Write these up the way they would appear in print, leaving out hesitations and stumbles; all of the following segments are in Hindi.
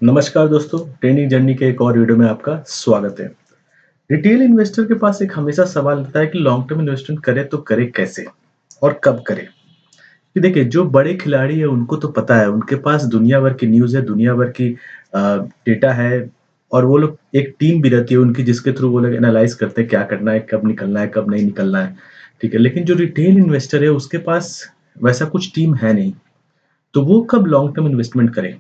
नमस्कार दोस्तों, ट्रेडिंग जर्नी के एक और वीडियो में आपका स्वागत है। रिटेल इन्वेस्टर के पास एक हमेशा सवाल रहता है कि लॉन्ग टर्म इन्वेस्टमेंट करे तो करे कैसे और कब करे? कि देखिए जो बड़े खिलाड़ी हैं उनको तो पता है, उनके पास दुनिया भर की न्यूज़ है, दुनिया भर की डेटा है और वो लोग एक टीम भी रहती है उनकी जिसके थ्रू वो लोग एनालाइज़ करते हैं क्या करना है, कब निकलना है, कब नहीं निकलना है, ठीक है? लेकिन जो रिटेल इन्वेस्टर है उसके पास वैसा कुछ टीम है नहीं, तो वो कब लॉन्ग टर्म इन्वेस्टमेंट करे?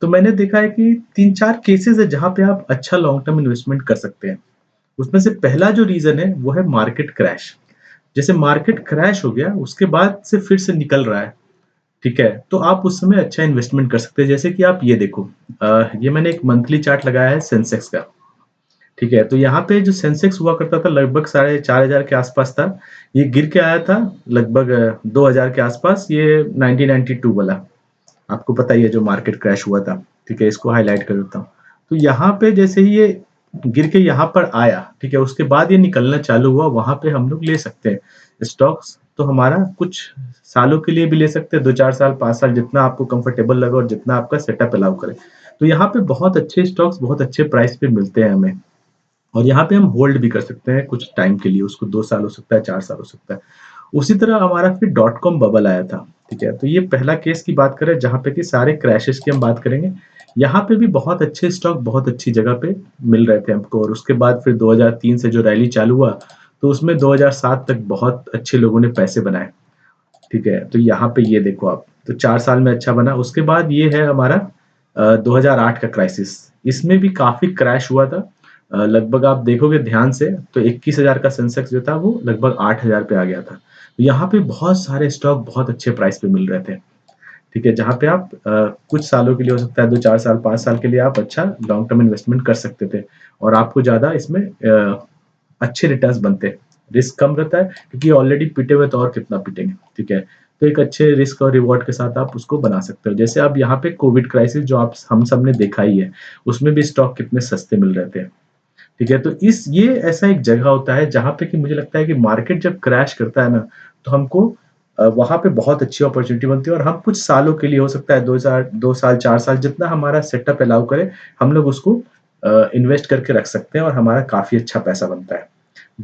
तो मैंने देखा है कि 3-4 केसेज़ है जहाँ पे आप अच्छा लॉन्ग टर्म इन्वेस्टमेंट कर सकते हैं। उसमें से पहला जो रीज़न है वो है मार्केट क्रैश। जैसे मार्केट क्रैश हो गया उसके बाद से फिर से निकल रहा है, ठीक है? तो आप उस समय अच्छा इन्वेस्टमेंट कर सकते हैं। जैसे कि आप ये देखो ये मैंने एक मंथली चार्ट लगाया है सेंसेक्स का, ठीक है? तो यहाँ पे जो सेंसेक्स हुआ करता था लगभग साढ़े 4000 के आसपास था। ये गिर के आया था लगभग 2000 के आसपास, ये 1992 वाला। आपको पता ही है जो मार्केट क्रैश हुआ था, ठीक है? इसको हाइलाइट कर देता हूँ। तो यहाँ पे जैसे ही ये गिर के यहाँ पर आया, ठीक है? उसके बाद ये निकलना चालू हुआ, वहाँ पे हम लोग ले सकते हैं स्टॉक्स। तो हमारा कुछ सालों के लिए भी ले सकते हैं, 2-4 साल, 5 साल जितना आपको कंफर्टेबल लगे और जितना आपका सेटअप अलाउ करे। तो यहाँ पे बहुत अच्छे स्टॉक्स बहुत अच्छे प्राइस पे मिलते हैं हमें। और यहाँ पे हम होल्ड भी कर सकते हैं कुछ टाइम के लिए, उसको 2 साल हो सकता है, 4 साल हो सकता है। उसी तरह हमारा फिर डॉट कॉम बबल आया था, ठीक है? तो ये पहला केस की बात करें जहाँ पे कि सारे क्रैशेस की हम बात करेंगे। यहाँ पे भी बहुत अच्छे स्टॉक बहुत अच्छी जगह पे मिल रहे थे हमको और उसके बाद फिर 2003 से जो रैली चालू हुआ, तो उसमें 2007 तक बहुत अच्छे लोगों ने पैसे बनाए, ठीक है? तो यहाँ पे ये देखो आप, तो 4 साल में अच्छा बना। उसके बाद ये है हमारा 2008 का क्राइसिस। इसमें भी काफ़ी क्रैश हुआ था। लगभग आप देखोगे ध्यान से तो 21,000 का सेंसेक्स जो था वो लगभग 8,000 पे आ गया था। तो यहाँ पे बहुत सारे स्टॉक बहुत अच्छे प्राइस पे मिल रहे थे, ठीक है? जहाँ पे आप कुछ सालों के लिए हो सकता है 2-4 साल, 5 साल के लिए आप अच्छा लॉन्ग टर्म इन्वेस्टमेंट कर सकते थे और आपको ज़्यादा इसमें अच्छे रिटर्न्स बनते हैं। रिस्क कम रहता है क्योंकि ऑलरेडी पिटे हुए तो और कितना पिटेंगे, ठीक है? तो एक अच्छे रिस्क और रिवॉर्ड के साथ आप उसको बना सकते हो। जैसे अब यहाँ पे कोविड क्राइसिस जो आप हम सब ने देखा ही है, उसमें भी स्टॉक कितने सस्ते मिल रहे थे, ठीक है? तो इस ये ऐसा एक जगह होता है जहाँ पे कि मुझे लगता है कि मार्केट जब क्रैश करता है ना, तो हमको वहाँ पे बहुत अच्छी अपॉर्च्युनिटी बनती है और हम कुछ सालों के लिए हो सकता है 2 साल, 4 साल जितना हमारा सेटअप अलाउ करे, हम लोग उसको इन्वेस्ट करके रख सकते हैं और हमारा काफ़ी अच्छा पैसा बनता है।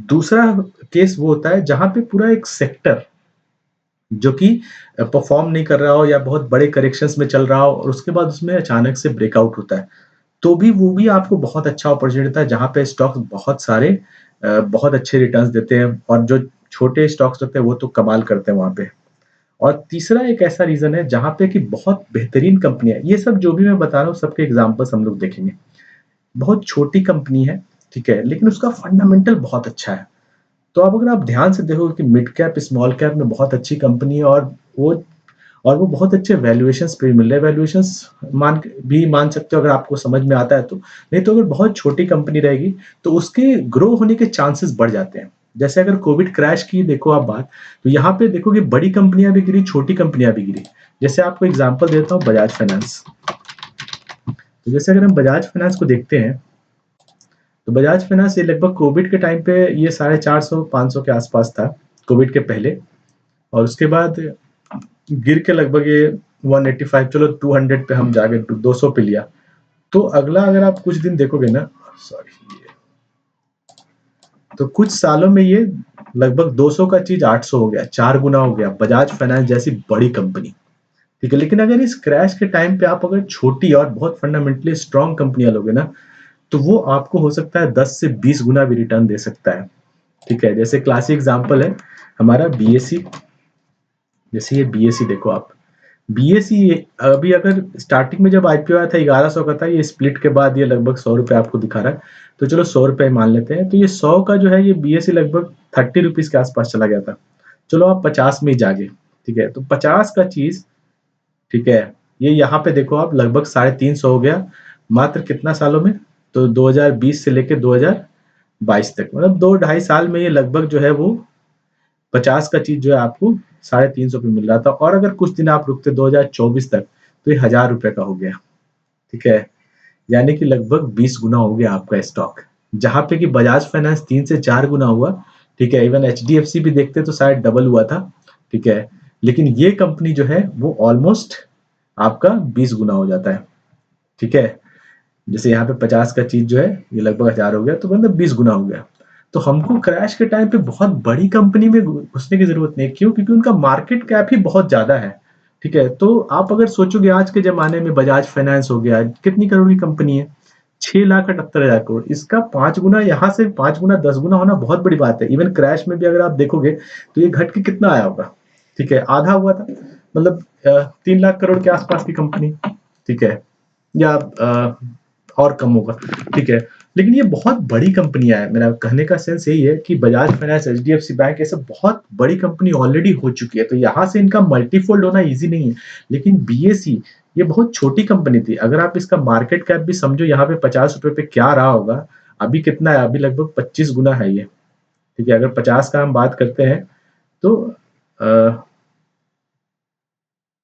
दूसरा केस वो होता है जहाँ पे पूरा एक सेक्टर जो कि परफ़ॉर्म नहीं कर रहा हो या बहुत बड़े करेक्शंस में चल रहा हो और उसके बाद उसमें अचानक से ब्रेकआउट होता है। तो भी वो भी आपको बहुत अच्छा अपॉर्च्युनिटी था जहाँ पे स्टॉक्स बहुत सारे बहुत अच्छे रिटर्न्स देते हैं और जो छोटे स्टॉक्स होते हैं वो तो कमाल करते हैं वहाँ पे। और तीसरा एक ऐसा रीज़न है जहाँ पे कि बहुत बेहतरीन कंपनियाँ ये सब जो भी मैं बता रहा हूँ सबके एग्ज़ाम्पल्स हम लोग देखेंगे। बहुत छोटी कंपनी है, ठीक है? लेकिन उसका फंडामेंटल बहुत अच्छा है। तो अब अगर आप ध्यान से देखोगे कि मिड कैप, स्मॉल कैप में बहुत अच्छी कंपनी है वो वो बहुत अच्छे वैल्यूएशंस पे मिल रहे हैं। वैल्यूएशंस मान सकते हो अगर आपको समझ में आता है तो। नहीं तो अगर बहुत छोटी कंपनी रहेगी, तो उसके ग्रो होने के चांसेस बढ़ जाते हैं। जैसे अगर कोविड क्रैश की देखो आप बात, तो यहाँ पे देखोगे बड़ी कंपनियाँ भी गिरी, छोटी कंपनियाँ भी गिरी। जैसे आपको एग्ज़ाम्पल देता हूँ बजाज फाइनेंस। तो जैसे अगर हम बजाज फाइनेंस को देखते हैं, तो बजाज फाइनेंस ये लगभग कोविड के टाइम पे ये 450-500 के आसपास था, कोविड के पहले और उसके बाद गिर के लगभग ये 185 चलो 200 पे हम जाके 200 पे लिया। तो अगला अगर आप कुछ दिन देखोगे ना सॉरी तो कुछ सालों में ये लगभग 200 का चीज़ 800 हो गया, 4 गुना हो गया, बजाज फाइनेंस जैसी बड़ी कंपनी, ठीक है? लेकिन अगर इस क्रैश के टाइम पे आप अगर छोटी और बहुत फंडामेंटली स्ट्रॉन्ग कंपनियाँ लोगे ना, तो वो आपको हो सकता है 10 से 20 गुना भी रिटर्न दे सकता है, ठीक है? जैसे क्लासिक एग्ज़ाम्पल है हमारा बीएसई। जैसे ये बीएसई देखो आप, बीएसई अभी अगर स्टार्टिंग में जब आईपीओ आया था 1100 का था, ये स्प्लिट के बाद ये लगभग 100 रुपए आपको दिखा रहा है। तो चलो 100 रुपए मान लेते हैं। तो ये 100 का जो है ये बीएसई लगभग 30 रुपीज़ के आसपास चला गया था। चलो आप 50 में ही जागे, ठीक है? तो 50 का चीज़, ठीक है? ये यहाँ पे देखो आप लगभग 350 हो गया, मात्र कितना सालों में? तो 2020 से लेके 2022 तक मतलब 2 ढाई साल में ये लगभग जो है वो 50 का चीज़ जो है आपको 350 पे मिल रहा था और अगर कुछ दिन आप रुकते 2024 तक, तो ये ₹1000 का हो गया, ठीक है? यानी कि लगभग 20 गुना हो गया आपका स्टॉक। जहाँ पे कि बजाज फाइनेंस 3 से 4 गुना हुआ, ठीक है? इवन एचडीएफसी भी देखते तो शायद डबल हुआ था, ठीक है? लेकिन ये कंपनी जो है वो ऑलमोस्ट आपका 20 गुना हो जाता है, ठीक है। जैसे यहाँ पे 50 का चीज जो है ये लगभग 1000 हो गया, तो मतलब 20 गुना हो गया। तो हमको क्रैश के टाइम पे बहुत बड़ी कंपनी में घुसने की जरूरत नहीं है। क्यों? क्योंकि उनका मार्केट कैप ही बहुत ज्यादा है। ठीक है, तो आप अगर सोचोगे आज के जमाने में बजाज फाइनेंस हो गया, कितनी करोड़ की कंपनी है? 6,78,000 करोड़। इसका 5 गुना, यहाँ से 5 गुना 10 गुना होना बहुत बड़ी बात है। इवन क्रैश में भी अगर आप देखोगे तो ये घट के कितना आया होगा? ठीक है, आधा हुआ था। मतलब 3 लाख करोड़ के आसपास की कंपनी। ठीक है, या और कम होगा। ठीक है, लेकिन ये बहुत बड़ी कंपनियां है। मेरा कहने का सेंस यही है कि बजाज फाइनेंस, एचडीएफसी बैंक, ये सब बहुत बड़ी कंपनी ऑलरेडी हो चुकी है, तो यहाँ से इनका मल्टीफोल्ड होना इजी नहीं है। लेकिन बीएसई ये बहुत छोटी कंपनी थी। अगर आप इसका मार्केट कैप भी समझो, यहाँ पे 50 रुपए पे क्या रहा होगा, अभी कितना है? अभी लगभग 25 गुना है ये। ठीक है, अगर 50 का हम बात करते हैं तो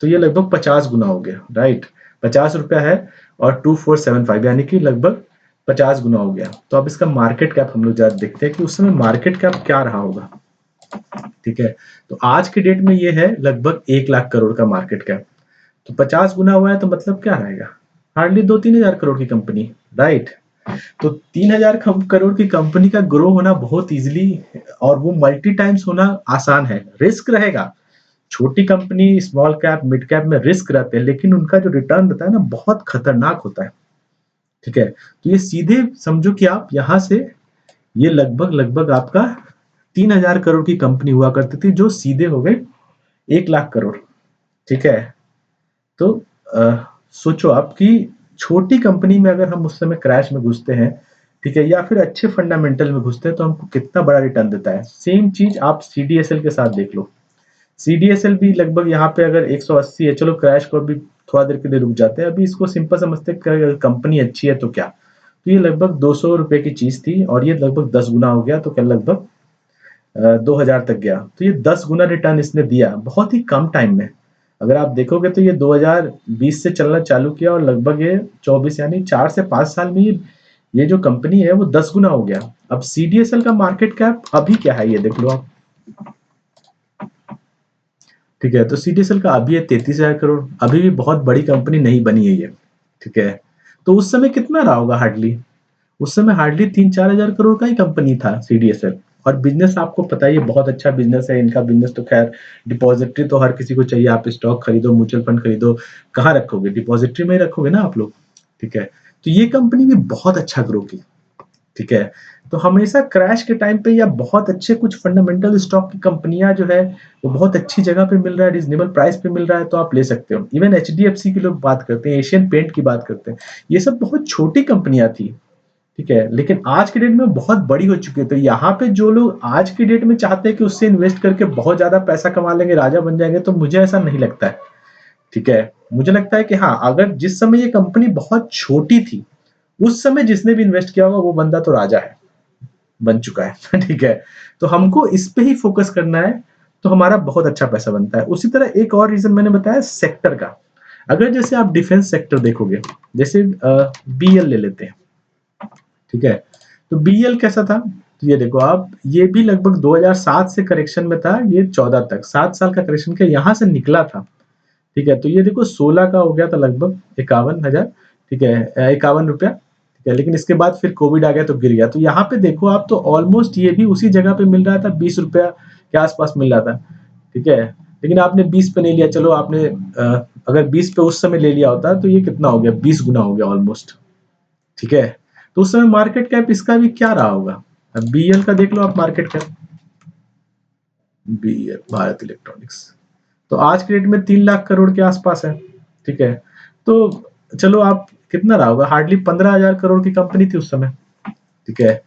तो ये लगभग 50 गुना हो गया, राइट। 50 रुपया है और 2475, यानी कि लगभग 50 गुना हो गया। तो अब इसका मार्केट कैप हम लोग जरा देखते हैं कि उस समय मार्केट कैप क्या रहा होगा। ठीक है, तो आज के डेट में ये है लगभग 1 लाख करोड़ का मार्केट कैप। तो 50 गुना हुआ है, तो मतलब क्या रहेगा? हार्डली 2-3 हजार करोड़ की कंपनी, राइट। तो 3 हजार करोड़ की कंपनी का ग्रो होना बहुत इजीली, और वो मल्टी टाइम्स होना आसान है। रिस्क रहेगा, छोटी company, small cap, mid cap में रिस्क रहते हैं, लेकिन उनका जो रिटर्न रहता है ना, बहुत खतरनाक होता है। ठीक है, तो ये सीधे समझो कि आप यहाँ से, ये लगभग लगभग आपका 3 हजार करोड़ की कंपनी हुआ करती थी, जो सीधे हो गए 1 लाख करोड़। ठीक है, तो सोचो आप कि छोटी कंपनी में अगर हम उस समय क्रैश में घुसते हैं, ठीक है, या फिर अच्छे फंडामेंटल में घुसते हैं, तो हमको कितना बड़ा रिटर्न देता है। सेम चीज आप सीडीएसएल के साथ देख लो। सीडीएसएल भी लगभग यहाँ पे अगर 180 है, चलो क्रैश को अभी थोड़ा देर के लिए रुक जाते हैं, अभी इसको सिंपल समझते हैं, कंपनी अच्छी है तो क्या। तो ये लगभग 200 रुपए की चीज थी, और ये लगभग 10 गुना हो गया, तो क्या लगभग 2000 तक गया। तो ये 10 गुना रिटर्न इसने दिया बहुत ही कम टाइम में। अगर आप देखोगे तो ये 2020 से चलना चालू किया, और लगभग ये 24, यानी 4 से 5 साल में ये जो कंपनी है वो 10 गुना हो गया। अब सीडीएसएल का मार्केट कैप अभी क्या है, ये देख लो आप। ठीक है, तो सीडीएसएल का अभी है 33 हजार करोड़। अभी भी बहुत बड़ी कंपनी नहीं बनी है ये। ठीक है, तो उस समय कितना रहा होगा? हार्डली उस समय हार्डली 3-4 हजार करोड़ का ही कंपनी था सीडीएसएल। और बिजनेस आपको पता ही है, बहुत अच्छा बिजनेस है इनका। बिजनेस तो खैर, डिपॉजिटरी तो हर किसी को चाहिए। आप स्टॉक खरीदो, म्यूचुअल फंड खरीदो, कहाँ रखोगे? डिपॉजिटरी में ही रखोगे ना आप लोग। ठीक है, तो ये कंपनी भी बहुत अच्छा ग्रो की। ठीक है, तो हमेशा क्रैश के टाइम पे, या बहुत अच्छे कुछ फंडामेंटल स्टॉक की कंपनियां जो है, वो बहुत अच्छी जगह पे मिल रहा है, रिजनेबल प्राइस पे मिल रहा है, तो आप ले सकते हो। इवन एचडीएफसी की लोग बात करते हैं, एशियन पेंट की बात करते हैं, ये सब बहुत छोटी कंपनियां थी। ठीक है, लेकिन आज के डेट में बहुत बड़ी हो चुकी है। तो यहाँ पे जो लोग आज की डेट में चाहते हैं कि उससे इन्वेस्ट करके बहुत ज्यादा पैसा कमा लेंगे, राजा बन जाएंगे, तो मुझे ऐसा नहीं लगता है। ठीक है, मुझे लगता है कि हाँ, अगर जिस समय ये कंपनी बहुत छोटी थी, उस समय जिसने भी इन्वेस्ट किया होगा वो बंदा तो राजा है, बन चुका है। ठीक है, तो हमको इस पे ही फोकस करना है, तो हमारा बहुत अच्छा पैसा बनता है। उसी तरह एक और रीजन मैंने बताया सेक्टर का। अगर जैसे आप डिफेंस सेक्टर देखोगे, जैसे बीएल ले लेते हैं। ठीक है, तो बीएल कैसा था? तो ये देखो आप, ये भी लगभग 2007 से करेक्शन में था, ये 14 तक 7 साल का करेक्शन किया, यहां से निकला था। ठीक है, तो ये देखो 16 का हो गया था, लगभग 51 हजार। ठीक है, 51 रुपया। ठीक है, लेकिन इसके बाद फिर कोविड आ गया तो गिर गया। तो यहाँ पे देखो आप, तो ऑलमोस्ट ये भी उसी जगह पे मिल रहा था, 20 रुपया के आसपास मिल रहा था। ठीक है, लेकिन आपने 20 पे नहीं लिया। चलो आपने अगर 20 पे उस समय ले लिया होता, तो ये कितना हो गया? 20 गुना हो गया ऑलमोस्ट। ठीक है, तो उस समय मार्केट कैप इसका भी क्या रहा होगा? अब बीएल का देख लो आप market cap. BL, Bharat Electronics, तो आज के डेट में 3 लाख करोड़ के आसपास है। ठीक है, तो चलो आप, कितना रहा होगा? हार्डली 15 हजार करोड़ की कंपनी थी उस समय। ठीक है,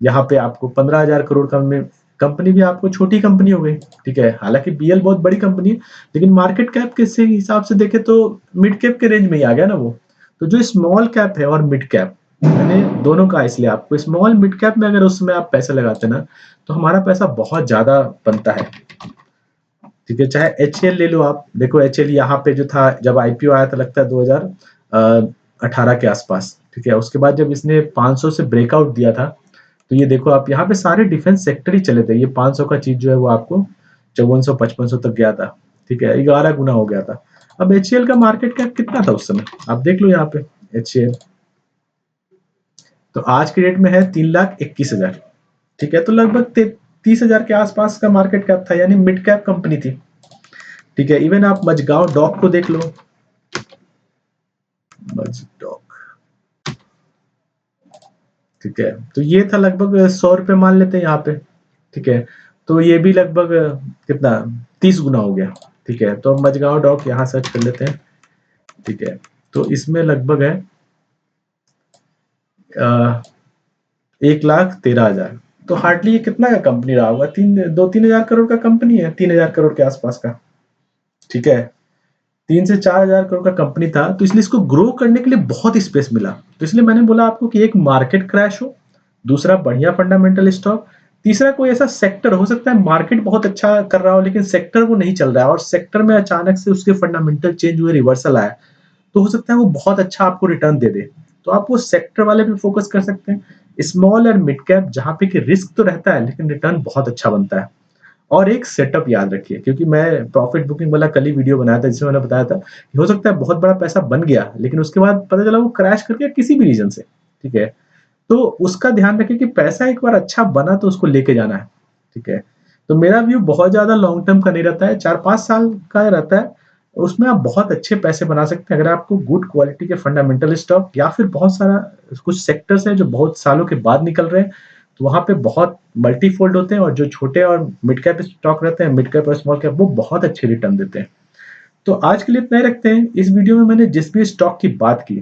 यहाँ पे आपको 15 हजार करोड़ का में कंपनी भी आपको छोटी कंपनी हो गई। ठीक है, हालांकि बीएल बहुत बड़ी कंपनी है, लेकिन मार्केट कैप के हिसाब से देखे तो मिड कैप के रेंज में ही आ गया ना वो। तो जो स्मॉल कैप है और मिड कैप, मैंने दोनों का इसलिए आपको, स्मॉल मिड कैप में अगर उसमें आप पैसा लगाते ना, तो हमारा पैसा बहुत ज्यादा बनता है। ठीक है, चाहे एचएल ले लो आप। देखो एचएल यहाँ पे जो था, जब आईपीओ आया था, लगता है 2018 के आसपास। ठीक है, उसके बाद जब इसने 500 से ब्रेकआउट दिया था, तो ये देखो आप, यहाँ पे सारे डिफेंस सेक्टर ही चले थे। ये 500 का चीज जो है वो आपको 5400-5500 तक गया था। ठीक है, 11 गुना हो गया था। अब एचएल का मार्केट कैप कितना था उस समय, आप देख लो यहाँ पे। HCL। तो आज की डेट में है 3,21,000। ठीक है, तो लगभग 30,000 के आसपास का मार्केट कैप था, यानी मिड कैप कंपनी थी। ठीक है, इवन आप मजगांव डॉक को देख लो, मजडॉक। ठीक है, तो ये था लगभग 100 रुपए मान लेते हैं यहाँ पे। ठीक है, तो ये भी लगभग कितना 30 गुना हो गया। ठीक है, तो मजगांव डॉक यहाँ सर्च कर लेते हैं। ठीक है, तो इसमें लगभग है 1,13,000। तो हार्डली ये कितना का कंपनी रहा होगा, 2-3 हजार करोड़ का कंपनी है, 3,000 करोड़ के आसपास का। ठीक है, 3 से 4 हजार करोड़ का कंपनी था, तो इसलिए इसको ग्रो करने के लिए बहुत स्पेस मिला। तो इसलिए मैंने बोला आपको कि एक मार्केट क्रैश हो, दूसरा बढ़िया फंडामेंटल स्टॉक, तीसरा कोई ऐसा सेक्टर हो सकता है मार्केट बहुत अच्छा कर रहा हो लेकिन सेक्टर वो नहीं चल रहा है और सेक्टर में अचानक से उसके फंडामेंटल चेंज हुए, रिवर्सल आया, तो हो सकता है वो बहुत अच्छा आपको रिटर्न दे दे। तो आप वो सेक्टर वाले पे फोकस कर सकते हैं, स्मॉल और मिड कैप, जहां पे कि रिस्क तो रहता है लेकिन रिटर्न बहुत अच्छा बनता है। और एक सेटअप याद रखिए, क्योंकि मैं प्रॉफिट बुकिंग वाला कल ही वीडियो बनाया था जिसमें मैंने बताया था कि हो सकता है बहुत बड़ा पैसा बन गया लेकिन उसके बाद पता चला वो क्रैश कर गया किसी भी रीजन से। ठीक है, तो उसका ध्यान रखिए कि पैसा एक बार अच्छा बना तो उसको लेके जाना है। ठीक है, तो मेरा व्यू बहुत ज्यादा लॉन्ग टर्म का नहीं रहता है, 4-5 साल का रहता है। उसमें आप बहुत अच्छे पैसे बना सकते हैं अगर आपको गुड क्वालिटी के फंडामेंटल स्टॉक या फिर बहुत सारा कुछ सेक्टर्स हैं जो बहुत सालों के बाद निकल रहे हैं, तो वहां पे बहुत मल्टीफोल्ड होते हैं और जो छोटे और मिड कैप स्टॉक रहते हैं, मिड कैप और स्मॉल कैप, वो बहुत अच्छे रिटर्न देते हैं। तो आज के लिए इतना ही रखते हैं। इस वीडियो में मैंने जिस भी स्टॉक की बात की,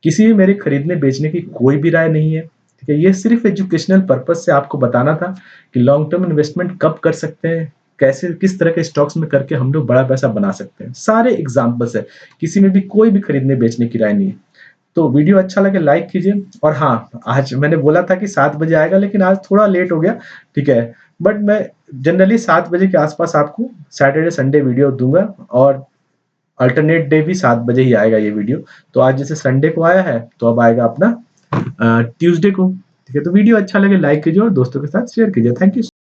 किसी भी मेरे खरीदने बेचने की कोई भी राय नहीं है। ठीक है, ये सिर्फ एजुकेशनल पर्पज से आपको बताना था कि लॉन्ग टर्म इन्वेस्टमेंट कब कर सकते हैं, कैसे किस तरह के स्टॉक्स में करके हम लोग बड़ा पैसा बना सकते हैं। सारे एग्जाम्पल्स है, किसी में भी कोई भी खरीदने बेचने की राय नहीं है। तो वीडियो अच्छा लगे लाइक कीजिए। और हाँ, आज मैंने बोला था कि 7 बजे आएगा लेकिन आज थोड़ा लेट हो गया। ठीक है, बट मैं जनरली 7 बजे के आसपास आपको सैटरडे संडे वीडियो दूंगा और अल्टरनेट डे भी 7 बजे ही आएगा ये वीडियो। तो आज जैसे संडे को आया है तो अब आएगा अपना ट्यूसडे को। ठीक है, तो वीडियो अच्छा लगे लाइक कीजिए और दोस्तों के साथ शेयर कीजिए। Thank you.